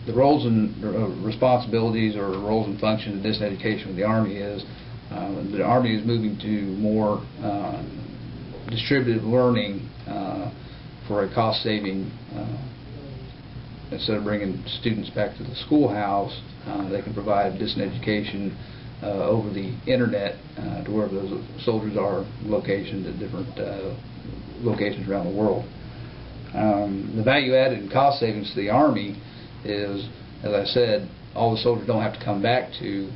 The roles and responsibilities or roles and functions of distance education with the Army is the Army is moving to more distributed learning for a cost-saving. Instead of bringing students back to the schoolhouse, they can provide distance education over the internet to wherever those soldiers are located at different locations around the world. The value added and cost savings to the Army is, as I said, all the soldiers don't have to come back to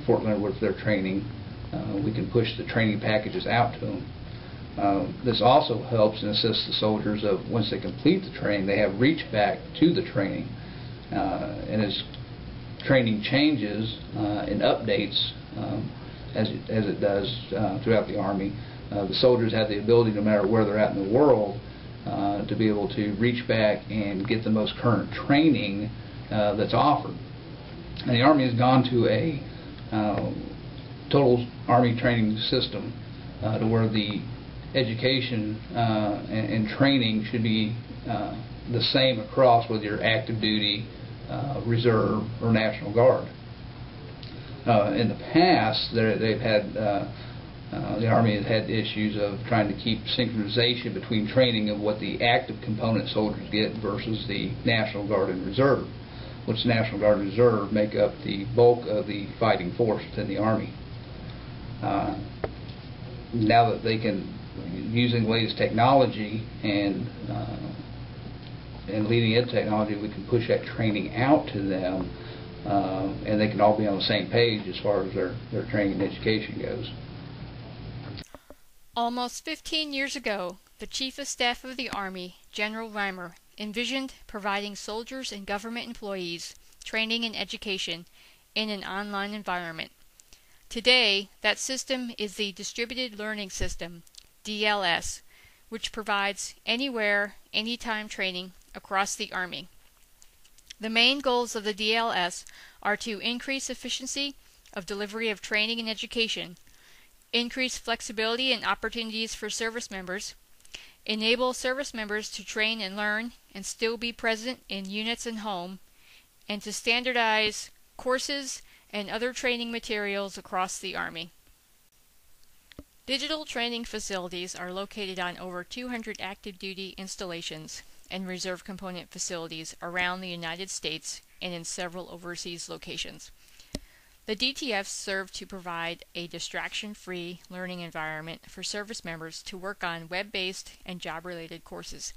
Fort Leonard Wood for their training. We can push the training packages out to them. This also helps and assists the soldiers of once they complete the training, they have reach back to the training. And as training changes and updates as it does throughout the Army, the soldiers have the ability, no matter where they're at in the world, to be able to reach back and get the most current training that's offered. And the Army has gone to a total Army training system to where the education and training should be the same across whether you're active duty, reserve, or National Guard. In the past, they've had the Army has had issues of trying to keep synchronization between training of what the active component soldiers get versus the National Guard and Reserve, which the National Guard and Reserve make up the bulk of the fighting force within the Army. Now that they can, using the latest technology and leading edge technology, we can push that training out to them, and they can all be on the same page as far as their training and education goes. Almost 15 years ago, the Chief of Staff of the Army, General Reimer, envisioned providing soldiers and government employees training and education in an online environment. Today, that system is the Distributed Learning System, DLS, which provides anywhere, anytime training across the Army. The main goals of the DLS are to increase efficiency of delivery of training and education, increase flexibility and opportunities for service members, enable service members to train and learn and still be present in units and home, and to standardize courses and other training materials across the Army. Digital training facilities are located on over 200 active duty installations and reserve component facilities around the United States and in several overseas locations. The DTFs serve to provide a distraction-free learning environment for service members to work on web-based and job-related courses.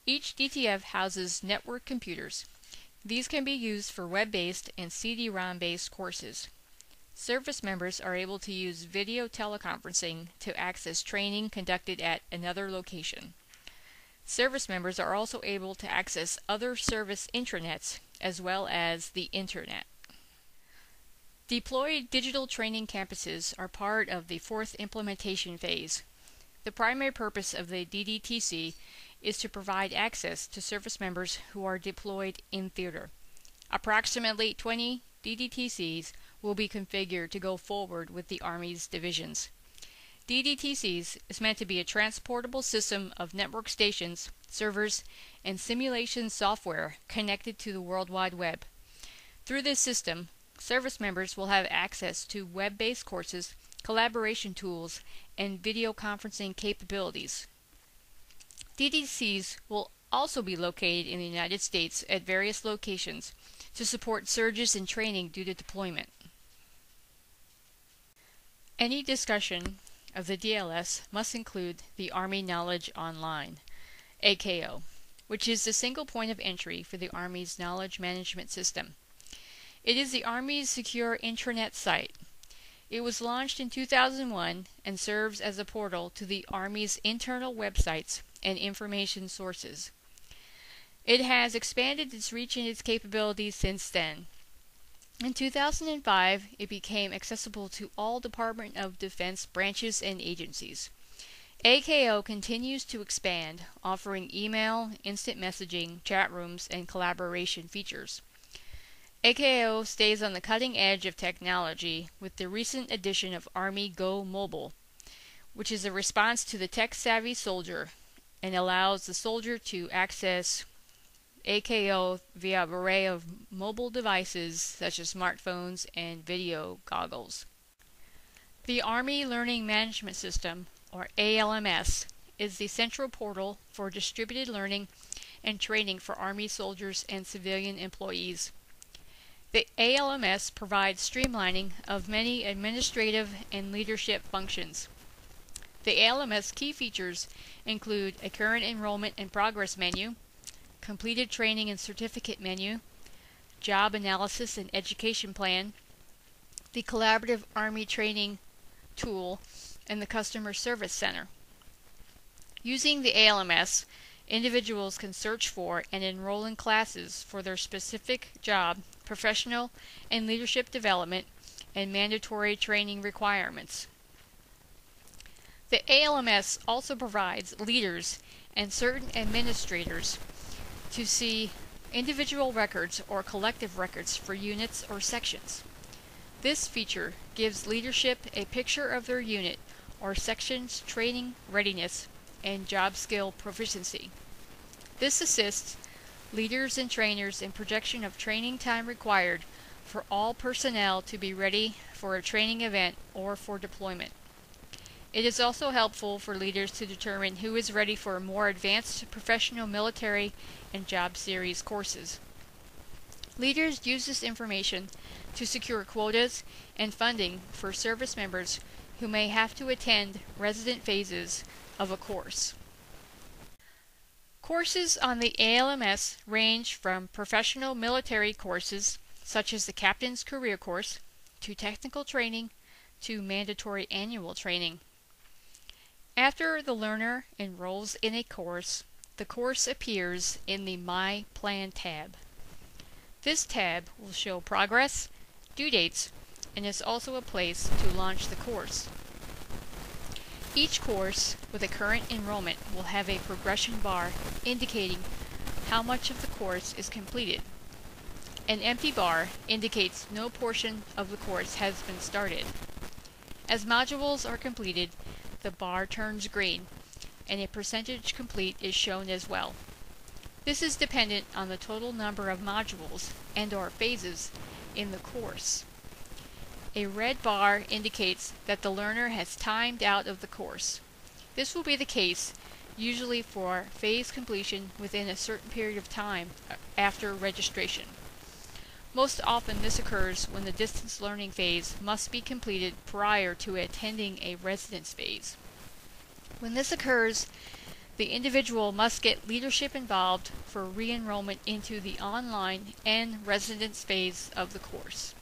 Each DTF houses network computers. These can be used for web-based and CD-ROM-based courses. Service members are able to use video teleconferencing to access training conducted at another location. Service members are also able to access other service intranets as well as the Internet. Deployed digital training campuses are part of the fourth implementation phase. The primary purpose of the DDTC is to provide access to service members who are deployed in theater. Approximately 20 DDTCs will be configured to go forward with the Army's divisions. DDTCs is meant to be a transportable system of network stations, servers, and simulation software connected to the World Wide Web. Through this system, service members will have access to web-based courses, collaboration tools, and video conferencing capabilities. DDTCs will also be located in the United States at various locations to support surges in training due to deployment. Any discussion of the DLS must include the Army Knowledge Online, AKO, which is the single point of entry for the Army's knowledge management system. It is the Army's secure intranet site. It was launched in 2001 and serves as a portal to the Army's internal websites and information sources. It has expanded its reach and its capabilities since then. In 2005, it became accessible to all Department of Defense branches and agencies. AKO continues to expand, offering email, instant messaging, chat rooms, and collaboration features. AKO stays on the cutting edge of technology with the recent addition of Army Go Mobile, which is a response to the tech-savvy soldier and allows the soldier to access AKO via an array of mobile devices such as smartphones and video goggles. The Army Learning Management System, or ALMS, is the central portal for distributed learning and training for Army soldiers and civilian employees. The ALMS provides streamlining of many administrative and leadership functions. The ALMS key features include a current enrollment and progress menu, completed training and certificate menu, job analysis and education plan, the collaborative Army training tool, and the customer service center. Using the ALMS, individuals can search for and enroll in classes for their specific job, professional and leadership development, and mandatory training requirements. The ALMS also provides leaders and certain administrators to see individual records or collective records for units or sections. This feature gives leadership a picture of their unit or section's training readiness and job skill proficiency. This assists leaders and trainers in projection of training time required for all personnel to be ready for a training event or for deployment. It is also helpful for leaders to determine who is ready for more advanced professional military and job series courses. Leaders use this information to secure quotas and funding for service members who may have to attend resident phases of a course. Courses on the ALMS range from professional military courses, such as the Captain's Career Course, to technical training, to mandatory annual training. After the learner enrolls in a course, the course appears in the My Plan tab. This tab will show progress, due dates, and is also a place to launch the course. Each course with a current enrollment will have a progression bar indicating how much of the course is completed. An empty bar indicates no portion of the course has been started. As modules are completed, the bar turns green, and a percentage complete is shown as well. This is dependent on the total number of modules and/or phases in the course. A red bar indicates that the learner has timed out of the course. This will be the case usually for phase completion within a certain period of time after registration. Most often this occurs when the distance learning phase must be completed prior to attending a residence phase. When this occurs, the individual must get leadership involved for re-enrollment into the online and residence phase of the course.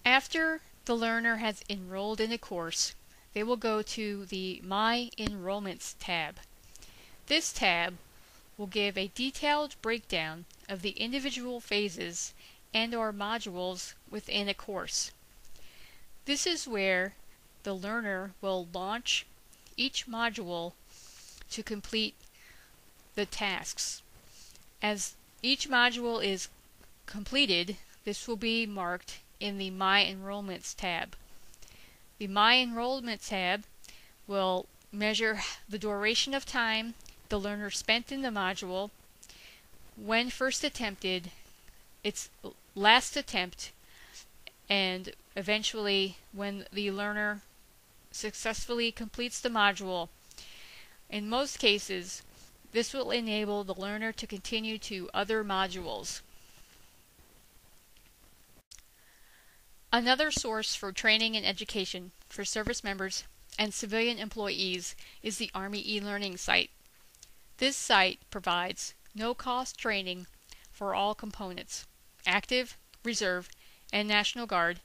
After the learner has enrolled in a course, they will go to the My Enrollments tab. This tab will give a detailed breakdown of the individual phases and/or modules within a course. This is where the learner will launch each module to complete the tasks. As each module is completed, this will be marked in the My Enrollments tab. The My Enrollments tab will measure the duration of time the learner spent in the module, when first attempted, its last attempt, and eventually when the learner successfully completes the module. In most cases, this will enable the learner to continue to other modules. Another source for training and education for service members and civilian employees is the Army e-learning site. This site provides no-cost training for all components: active, reserve, and National Guard,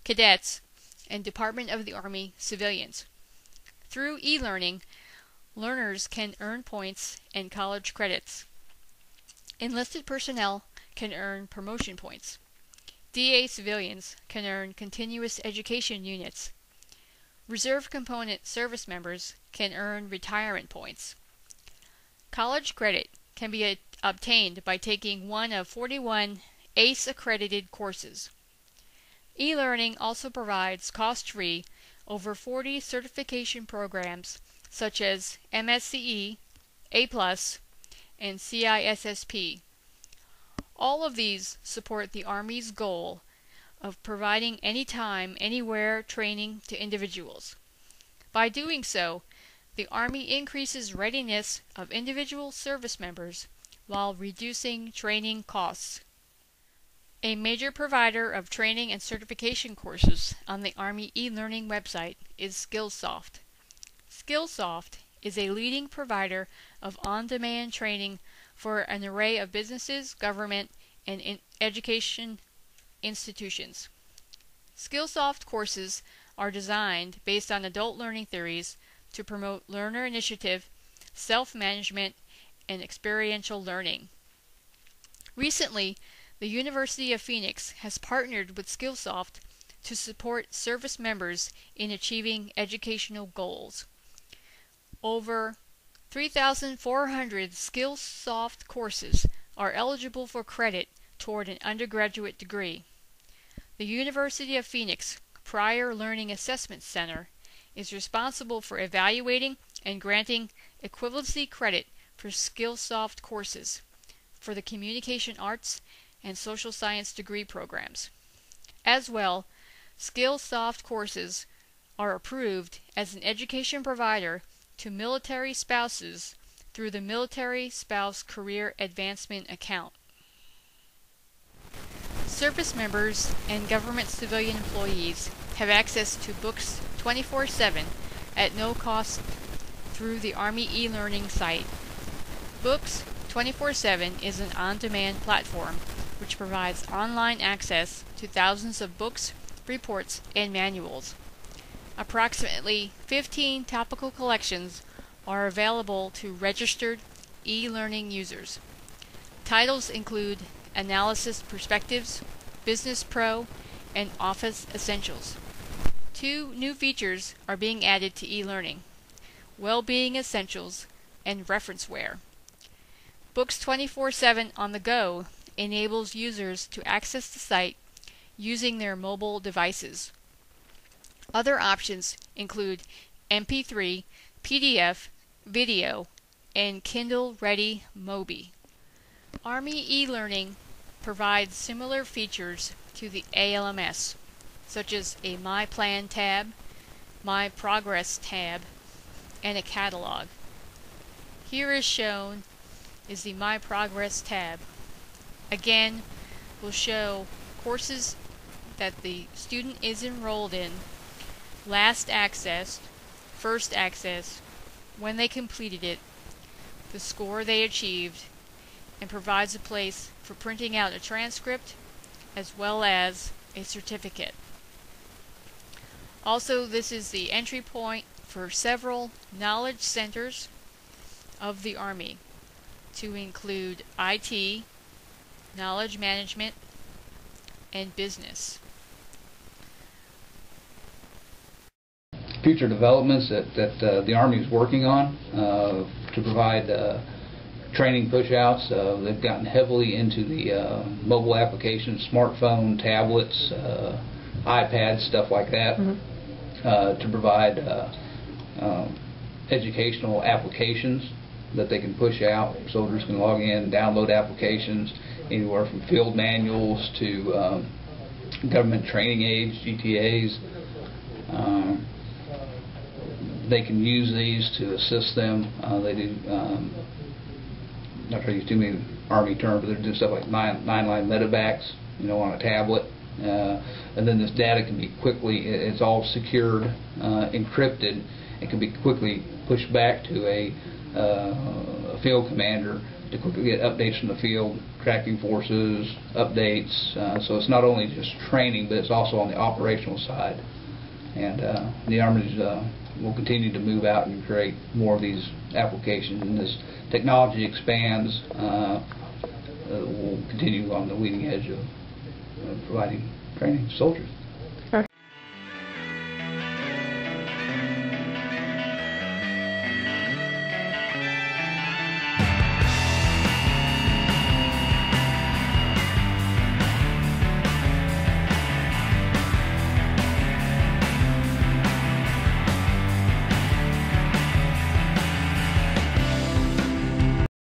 cadets, and Department of the Army civilians. Through e-learning, learners can earn points and college credits. Enlisted personnel can earn promotion points. DA civilians can earn continuous education units. Reserve component service members can earn retirement points. College credit can be obtained by taking one of 41 ACE accredited courses. E-learning also provides cost-free over 40 certification programs such as MSCE, A+, and CISSP. All of these support the Army's goal of providing anytime, anywhere training to individuals. By doing so, the Army increases readiness of individual service members while reducing training costs. A major provider of training and certification courses on the Army e-learning website is Skillsoft. Skillsoft is a leading provider of on-demand training for an array of businesses, government, and education institutions. Skillsoft courses are designed based on adult learning theories to promote learner initiative, self-management, and experiential learning. Recently, the University of Phoenix has partnered with Skillsoft to support service members in achieving educational goals. Over 3,400 Skillsoft courses are eligible for credit toward an undergraduate degree. The University of Phoenix Prior Learning Assessment Center is responsible for evaluating and granting equivalency credit for Skillsoft courses for the communication arts and social science degree programs. As well, Skillsoft courses are approved as an education provider to military spouses through the Military Spouse Career Advancement Account. Service members and government civilian employees have access to books 24/7 at no cost through the Army e-learning site. Books 24/7 is an on-demand platform which provides online access to thousands of books, reports, and manuals. Approximately 15 topical collections are available to registered e-learning users. Titles include Analysis Perspectives, Business Pro, and Office Essentials. 2 new features are being added to e-learning: Well-being Essentials and Referenceware. Books 24/7 on the go enables users to access the site using their mobile devices. Other options include MP3, PDF, video, and Kindle-ready Mobi. Army e-learning provides similar features to the ALMS, such as a My Plan tab, My Progress tab, and a catalog. Here is shown is the My Progress tab. Again, will show courses that the student is enrolled in, last accessed, first accessed, when they completed it, the score they achieved, and provides a place for printing out a transcript as well as a certificate. Also, this is the entry point for several knowledge centers of the Army, to include IT, knowledge management, and business. Future developments that the Army is working on to provide training push-outs. They've gotten heavily into the mobile applications, smartphone, tablets, iPads, stuff like that, to provide educational applications that they can push out. Soldiers can log in, download applications, anywhere from field manuals to government training aids, GTAs. They can use these to assist them. They do, not trying to use too many Army terms, but they're doing stuff like nine-line medevacs, on a tablet. And then this data can be quickly, it's all secured, encrypted, and can be quickly pushed back to a field commander to quickly get updates from the field, tracking forces, updates. So it's not only just training, but it's also on the operational side. And the Army will continue to move out and create more of these applications. And as technology expands, we'll continue on the leading edge of providing training to soldiers.